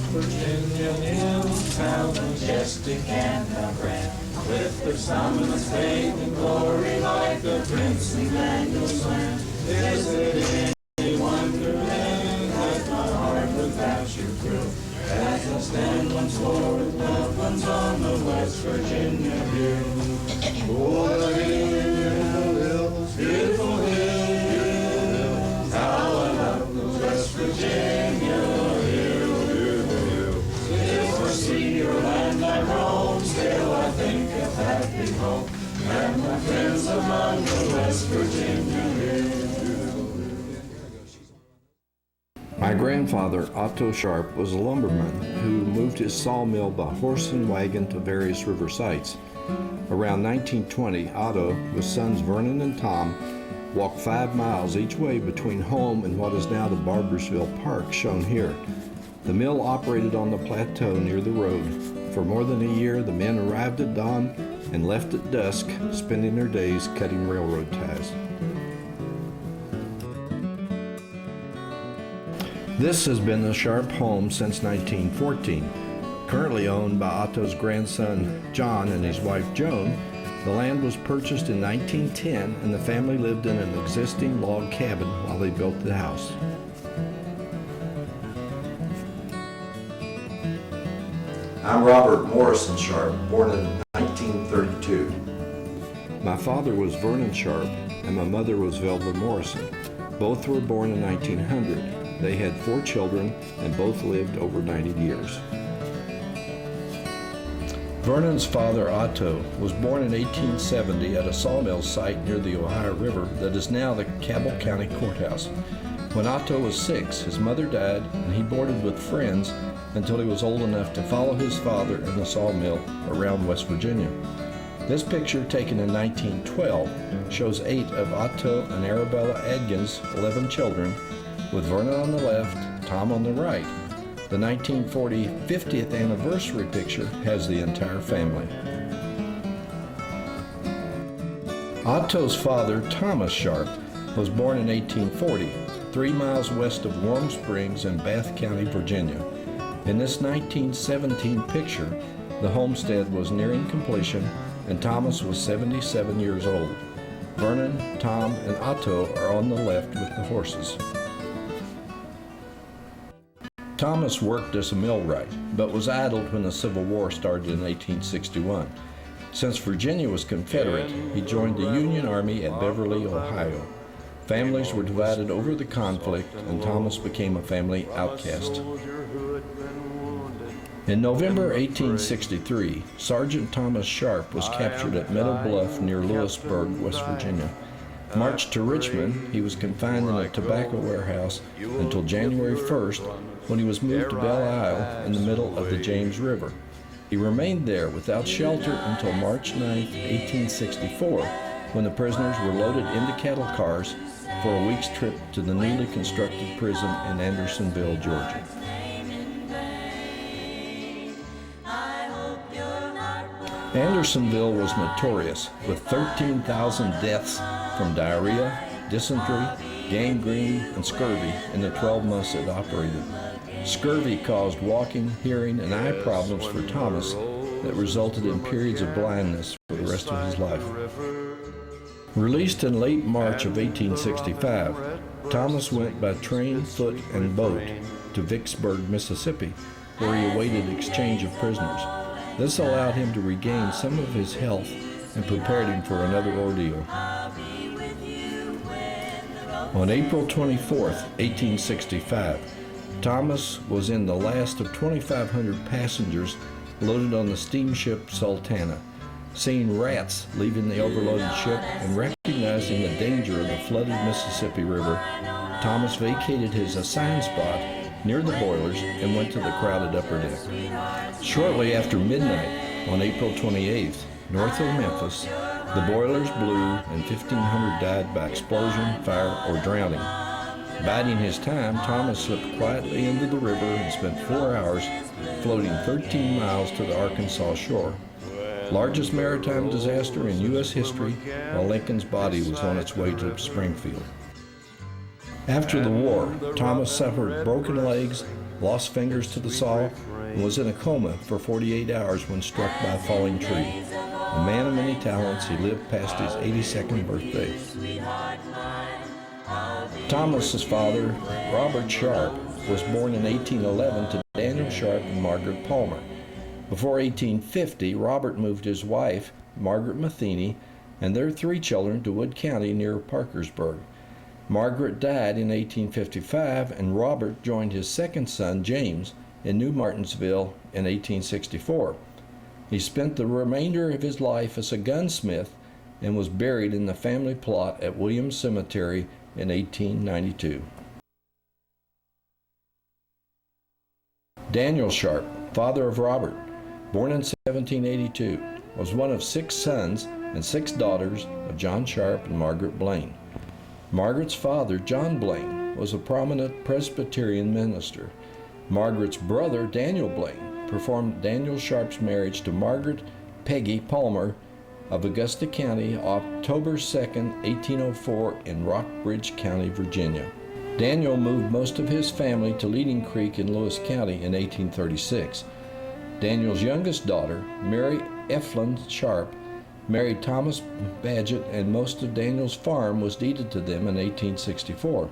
Virginia hills, how majestic and how grand, with their summits fame and glory like a princely Manuel's land. Is it any wonderland that my heart without you grew, as I stand once more with loved ones on the West Virginia hill? Oh, the hills, beautiful hills, how I love those West Virginia hills. If I see your land I roam, still I think of happy home, and my friends among the West Virginia hills. My grandfather, Otto Sharp, was a lumberman who moved his sawmill by horse and wagon to various river sites. Around 1920, Otto, with sons Vernon and Tom, walked 5 miles each way between home and what is now the Barbersville Park, shown here. The mill operated on the plateau near the road. For more than a year, the men arrived at dawn and left at dusk, spending their days cutting railroad ties. This has been the Sharp home since 1914. Currently owned by Otto's grandson John and his wife Joan, the land was purchased in 1910 and the family lived in an existing log cabin while they built the house. I'm Robert Morrison Sharp, born in 1932. My father was Vernon Sharp and my mother was Velva Morrison. Both were born in 1900. They had 4 children and both lived over 90 years. Vernon's father, Otto, was born in 1870 at a sawmill site near the Ohio River that is now the Cabell County Courthouse. When Otto was 6, his mother died and he boarded with friends until he was old enough to follow his father in the sawmill around West Virginia. This picture, taken in 1912, shows 8 of Otto and Arabella Adkins' 11 children, with Vernon on the left, Tom on the right. The 1940 50th anniversary picture has the entire family. Otto's father, Thomas Sharp, was born in 1840, 3 miles west of Warm Springs in Bath County, Virginia. In this 1917 picture, the homestead was nearing completion and Thomas was 77 years old. Vernon, Tom, and Otto are on the left with the horses. Thomas worked as a millwright, but was idled when the Civil War started in 1861. Since Virginia was Confederate, he joined the Union Army at Beverly, Ohio. Families were divided over the conflict, and Thomas became a family outcast. In November 1863, Sergeant Thomas Sharp was captured at Meadow Bluff near Lewisburg, West Virginia. Marched to Richmond, he was confined in a tobacco warehouse until January 1st, when he was moved to Belle Isle in the middle of the James River. He remained there without shelter until March 9, 1864, when the prisoners were loaded into cattle cars for a week's trip to the newly constructed prison in Andersonville, Georgia. Andersonville was notorious, with 13,000 deaths from diarrhea, dysentery, gangrene, and scurvy in the 12 months it operated. Scurvy caused walking, hearing, and eye problems for Thomas that resulted in periods of blindness for the rest of his life. Released in late March of 1865, Thomas went by train, foot, and boat to Vicksburg, Mississippi, where he awaited exchange of prisoners. This allowed him to regain some of his health and prepared him for another ordeal. On April 24, 1865, Thomas was in the last of 2,500 passengers loaded on the steamship Sultana. Seeing rats leaving the overloaded ship and recognizing the danger of the flooded Mississippi River, Thomas vacated his assigned spot near the boilers and went to the crowded upper deck. Shortly after midnight on April 28th, north of Memphis, the boilers blew and 1,500 died by explosion, fire, or drowning. Biding his time, Thomas slipped quietly into the river and spent 4 hours floating 13 miles to the Arkansas shore. Largest maritime disaster in U.S. history, while Lincoln's body was on its way to Springfield. After the war, Thomas suffered broken legs, lost fingers to the saw, and was in a coma for 48 hours when struck by a falling tree. A man of many talents, he lived past his 82nd birthday. Thomas's father, Robert Sharp, was born in 1811 to Daniel Sharp and Margaret Palmer. Before 1850, Robert moved his wife, Margaret Matheny, and their 3 children to Wood County near Parkersburg. Margaret died in 1855, and Robert joined his second son, James, in New Martinsville in 1864. He spent the remainder of his life as a gunsmith and was buried in the family plot at Williams Cemetery in 1892. Daniel Sharp, father of Robert, born in 1782, was one of 6 sons and 6 daughters of John Sharp and Margaret Blaine. Margaret's father, John Blaine, was a prominent Presbyterian minister. Margaret's brother, Daniel Blaine, performed Daniel Sharp's marriage to Margaret Peggy Palmer of Augusta County, October 2, 1804, in Rockbridge County, Virginia. Daniel moved most of his family to Leading Creek in Lewis County in 1836. Daniel's youngest daughter, Mary Eflin Sharp, married Thomas Badgett, and most of Daniel's farm was deeded to them in 1864.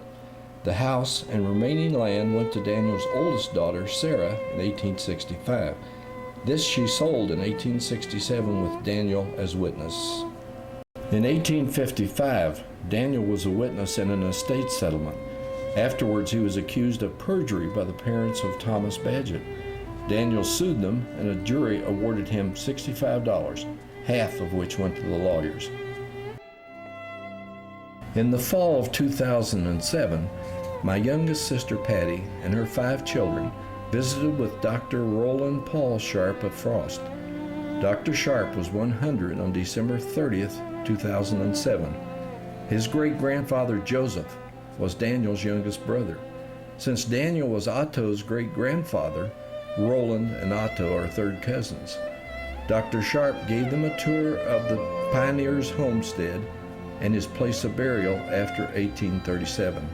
The house and remaining land went to Daniel's oldest daughter, Sarah, in 1865. This she sold in 1867 with Daniel as witness. In 1855, Daniel was a witness in an estate settlement. Afterwards, he was accused of perjury by the parents of Thomas Badgett. Daniel sued them, and a jury awarded him $65, half of which went to the lawyers. In the fall of 2007, my youngest sister Patty and her 5 children visited with Dr. Roland Paul Sharp of Frost. Dr. Sharp was 100 on December 30th, 2007. His great-grandfather Joseph was Daniel's youngest brother. Since Daniel was Otto's great-grandfather, Roland and Otto are third cousins. Dr. Sharp gave them a tour of the pioneer's homestead and his place of burial after 1837.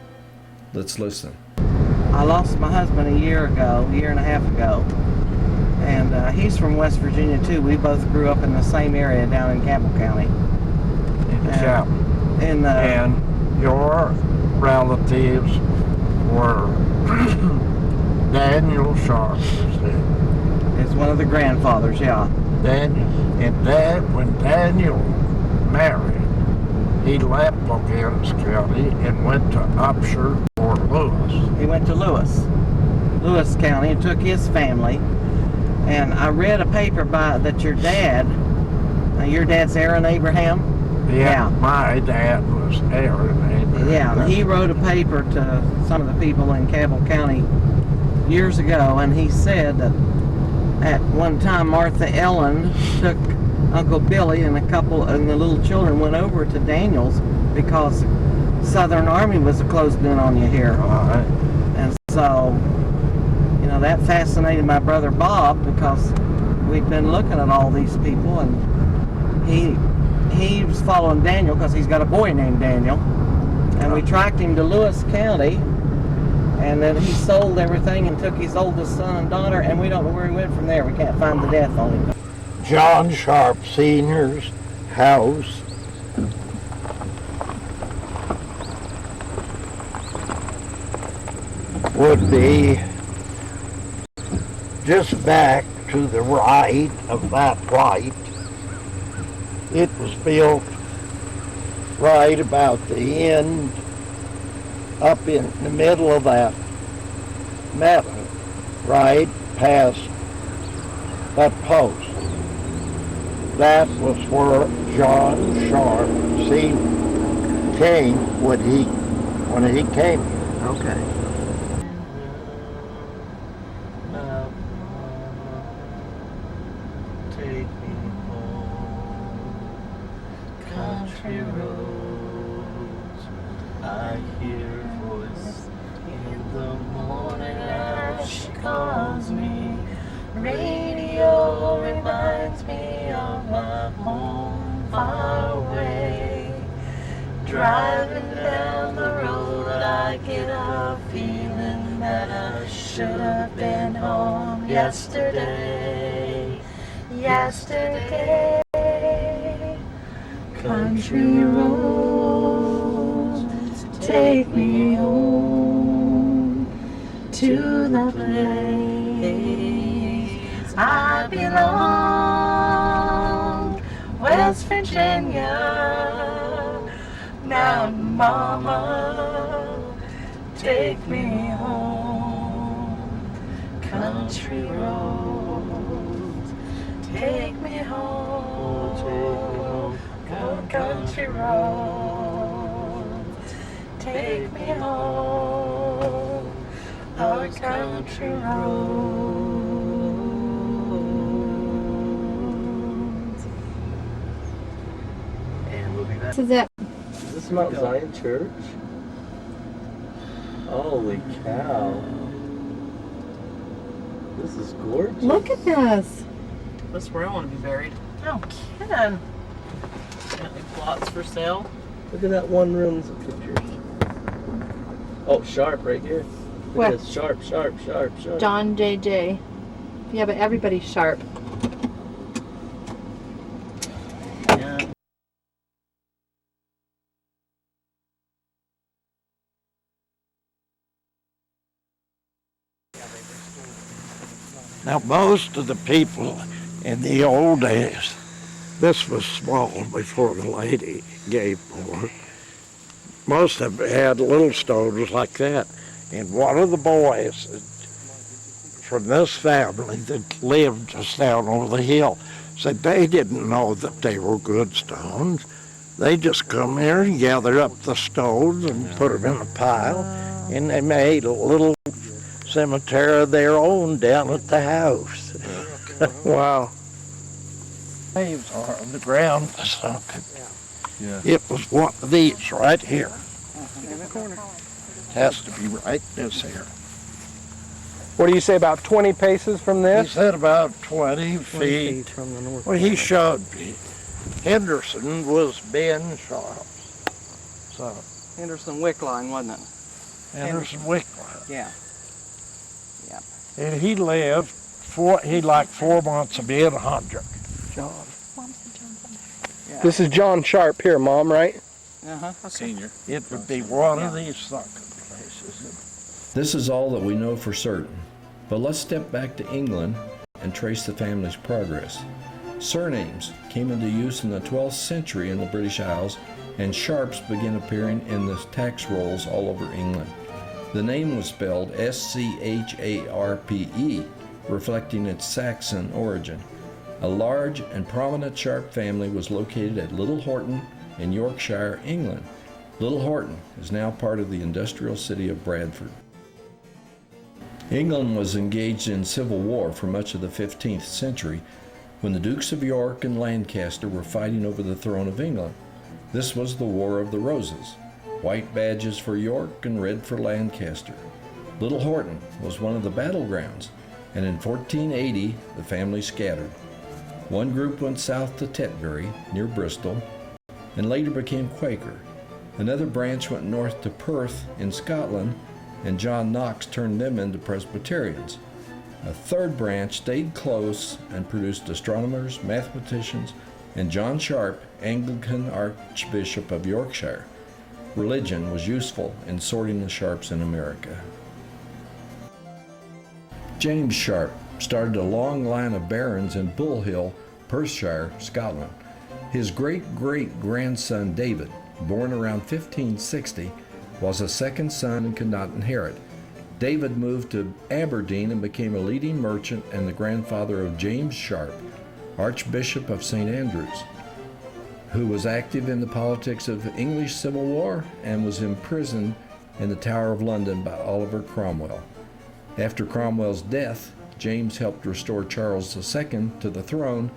Let's listen. I lost my husband a year and a half ago, and he's from West Virginia too. We both grew up in the same area down in Campbell County. And your relatives were Daniel Sharp, It's one of the grandfathers, yeah. When Daniel married, he left Pocahontas County and went to Upshur or Lewis. He went to Lewis County, and took his family. And I read a paper that your dad's Aaron Abraham? Yeah, my dad was Aaron Abraham. Yeah, and he wrote a paper to some of the people in Cabell County years ago, and he said that at one time Martha Ellen took Uncle Billy and the little children went over to Daniel's because Southern Army was closing in on you here. Right. And so, that fascinated my brother Bob, because we'd been looking at all these people, and he was following Daniel because he's got a boy named Daniel. And we tracked him to Lewis County, and then he sold everything and took his oldest son and daughter, and we don't know where he went from there. We can't find the death on him. John Sharp Sr.'s house would be just back to the right of that light. It was built right about the end, up in the middle of that meadow, right past that post. That was where John Sharp came when he came here. Okay. Take me home, country roads. I hear a voice in the morning as she calls me. Radio reminds me of my home far away. Driving down the road, I get should have been home yesterday. Yesterday. Country roads, take me home to the place I belong. West Virginia, now mama, take me home. Country roads, take me home. Oh, country roads, take me home. Oh, country roads. And we'll be back. This is it. Is this Mount Zion Church? Holy cow. This is gorgeous. Look at this. That's where I want to be buried. No kidding. Got any plots for sale? Look at that one room's pictures. Oh, Sharp right here. Look What? at this. Sharp. John J.J. Yeah, but everybody's sharp. Yeah. Now, most of the people in the old days, this was small before the lady gave birth. Most of them had little stones like that. And one of the boys from this family that lived just down over the hill said they didn't know that they were good stones. They just come here and gather up the stones and put them in a pile, and they made a little cemetery of their own down at the house. Wow. Graves are on the ground sunken. Yeah. It was one of these right here. Has to be right this here. What do you say, about 20 paces from He this? said about 20 feet. from the north. Well, he showed me. Henderson was Ben Sharp. So, Henderson Wickline, wasn't it? Henderson Wickline. Yeah. And he lived he like 4 months of being 100. John. This is John Sharp here, Mom, right? Uh-huh. Senior. It would be one of these sunken places. This is all that we know for certain. But let's step back to England and trace the family's progress. Surnames came into use in the 12th century in the British Isles, and Sharps began appearing in the tax rolls all over England. The name was spelled S-C-H-A-R-P-E, reflecting its Saxon origin. A large and prominent Sharp family was located at Little Horton in Yorkshire, England. Little Horton is now part of the industrial city of Bradford. England was engaged in civil war for much of the 15th century when the Dukes of York and Lancaster were fighting over the throne of England. This was the War of the Roses. White badges for York and red for Lancaster. Little Horton was one of the battlegrounds, and in 1480 the family scattered. One group went south to Tetbury, near Bristol, and later became Quaker. Another branch went north to Perth in Scotland, and John Knox turned them into Presbyterians. A third branch stayed close and produced astronomers, mathematicians, and John Sharp, Anglican Archbishop of Yorkshire. Religion was useful in sorting the Sharps in America. James Sharp started a long line of barons in Bull Hill, Perthshire, Scotland. His great-great-grandson David, born around 1560, was a second son and could not inherit. David moved to Aberdeen and became a leading merchant and the grandfather of James Sharp, Archbishop of St. Andrews, who was active in the politics of the English Civil War and was imprisoned in the Tower of London by Oliver Cromwell. After Cromwell's death, James helped restore Charles II to the throne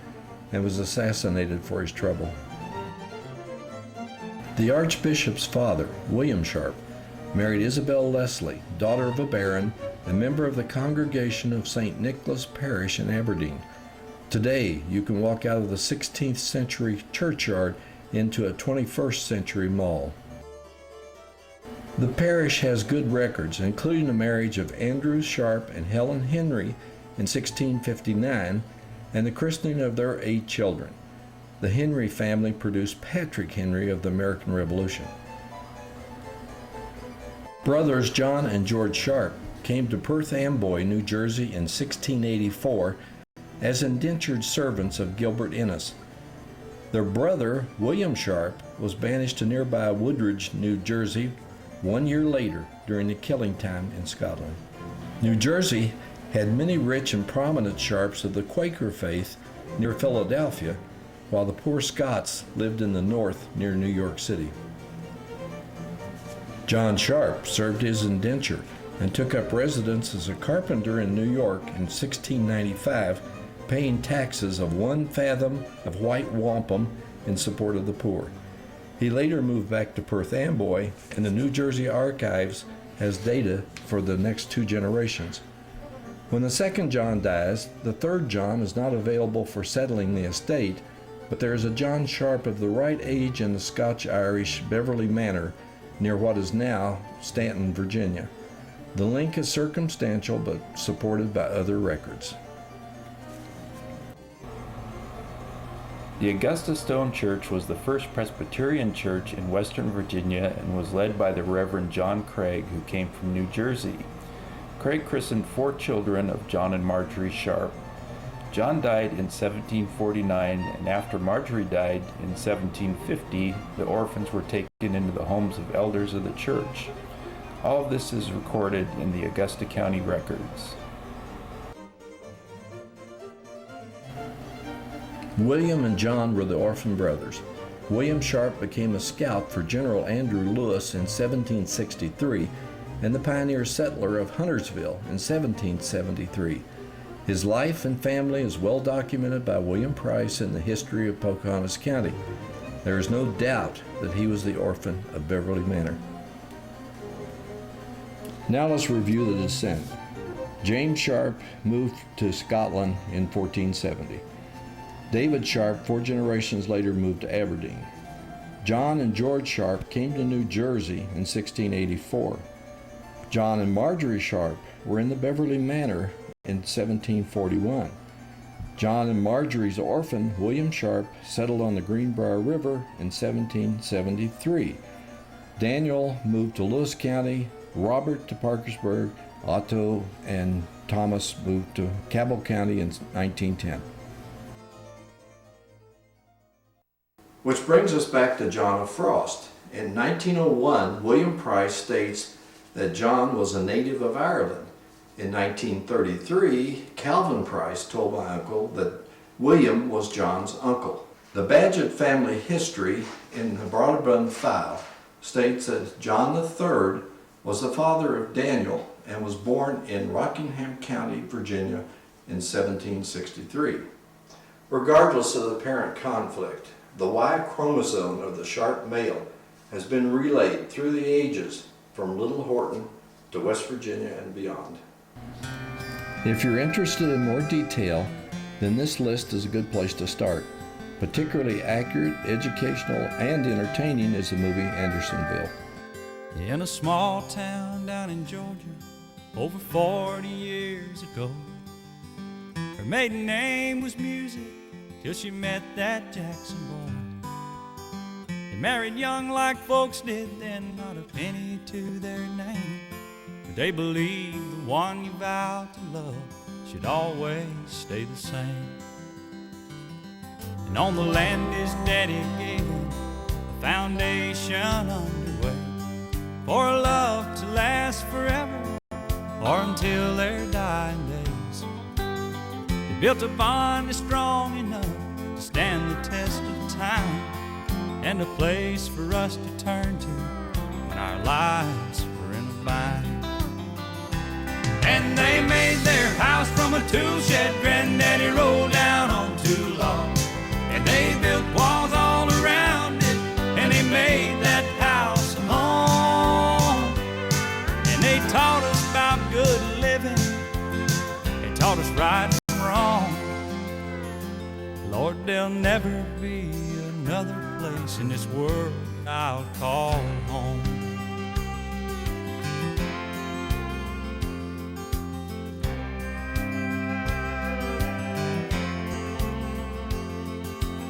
and was assassinated for his trouble. The Archbishop's father, William Sharp, married Isabel Leslie, daughter of a baron and member of the congregation of St. Nicholas Parish in Aberdeen. Today, you can walk out of the 16th century churchyard into a 21st century mall. The parish has good records, including the marriage of Andrew Sharp and Helen Henry in 1659 and the christening of their 8 children. The Henry family produced Patrick Henry of the American Revolution. Brothers John and George Sharp came to Perth Amboy, New Jersey in 1684 as indentured servants of Gilbert Innes. Their brother, William Sharp, was banished to nearby Woodridge, New Jersey, 1 year later during the killing time in Scotland. New Jersey had many rich and prominent Sharps of the Quaker faith near Philadelphia, while the poor Scots lived in the north near New York City. John Sharp served his indenture and took up residence as a carpenter in New York in 1695, paying taxes of 1 fathom of white wampum in support of the poor. He later moved back to Perth Amboy, and the New Jersey Archives has data for the next 2 generations. When the second John dies, the third John is not available for settling the estate, but there is a John Sharp of the right age in the Scotch-Irish Beverly Manor near what is now Stanton, Virginia. The link is circumstantial but supported by other records. The Augusta Stone Church was the first Presbyterian church in Western Virginia and was led by the Reverend John Craig, who came from New Jersey. Craig christened 4 children of John and Marjorie Sharp. John died in 1749, and after Marjorie died in 1750, the orphans were taken into the homes of elders of the church. All of this is recorded in the Augusta County records. William and John were the orphan brothers. William Sharp became a scout for General Andrew Lewis in 1763 and the pioneer settler of Huntersville in 1773. His life and family is well documented by William Price in the History of Pocahontas County. There is no doubt that he was the orphan of Beverly Manor. Now let's review the descent. James Sharp moved to Scotland in 1470. David Sharp, 4 generations later, moved to Aberdeen. John and George Sharp came to New Jersey in 1684. John and Marjorie Sharp were in the Beverly Manor in 1741. John and Marjorie's orphan, William Sharp, settled on the Greenbrier River in 1773. Daniel moved to Lewis County, Robert to Parkersburg, Otto and Thomas moved to Cabell County in 1910. Which brings us back to John of Frost. In 1901, William Price states that John was a native of Ireland. In 1933, Calvin Price told my uncle that William was John's uncle. The Badgett family history in the Broadbent file states that John III was the father of Daniel and was born in Rockingham County, Virginia in 1763. Regardless of the parent conflict, the Y chromosome of the Sharp male has been relayed through the ages from Little Horton to West Virginia and beyond. If you're interested in more detail, then this list is a good place to start. Particularly accurate, educational, and entertaining is the movie Andersonville. In a small town down in Georgia, over 40 years ago, her maiden name was Music till she met that Jackson boy. They married young like folks did then, not a penny to their name, but they believed the one you vowed to love should always stay the same. And on the land his daddy gave him a foundation underway for a love to last forever or until their dying days. They built a bond that's strong enough to stand the test of time, and a place for us to turn to when our lives were in a bind. And they made their house from a tool shed Granddaddy rolled down on too long, and they built walls all around it, and they made that house a home. And they taught us about good living, they taught us right from wrong. Lord, there'll never be another place in this world I'll call home.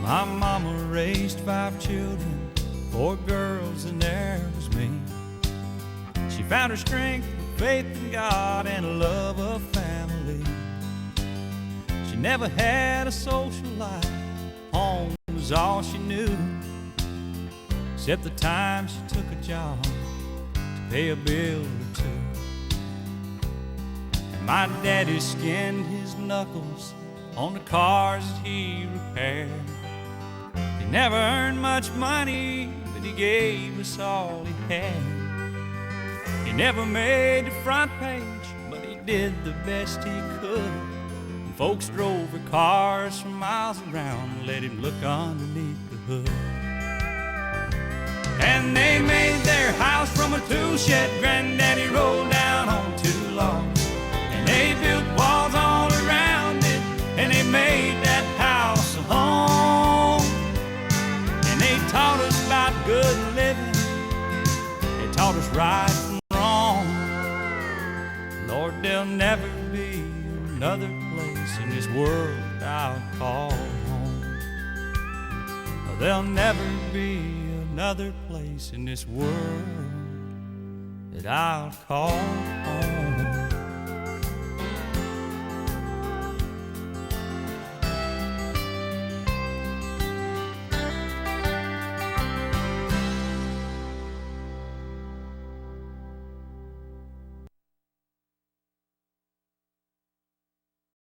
My mama raised 5 children, 4 girls, and there was me. She found her strength, faith in God, and a love of family. She never had a social life. Home was all she knew, except the time she took a job to pay a bill or two. And my daddy skinned his knuckles on the cars that he repaired. He never earned much money, but he gave us all he had. He never made the front page, but he did the best he could. And folks drove their cars for miles around and let him look underneath the hood. And they made their house from a tool shed Granddaddy rolled down on 2 logs. And they built walls all around it, and they made that house a home. And they taught us about good living, they taught us right from wrong. Lord, there'll never be another place in this world I'll call home. There'll never be another place in this world that I'll call home.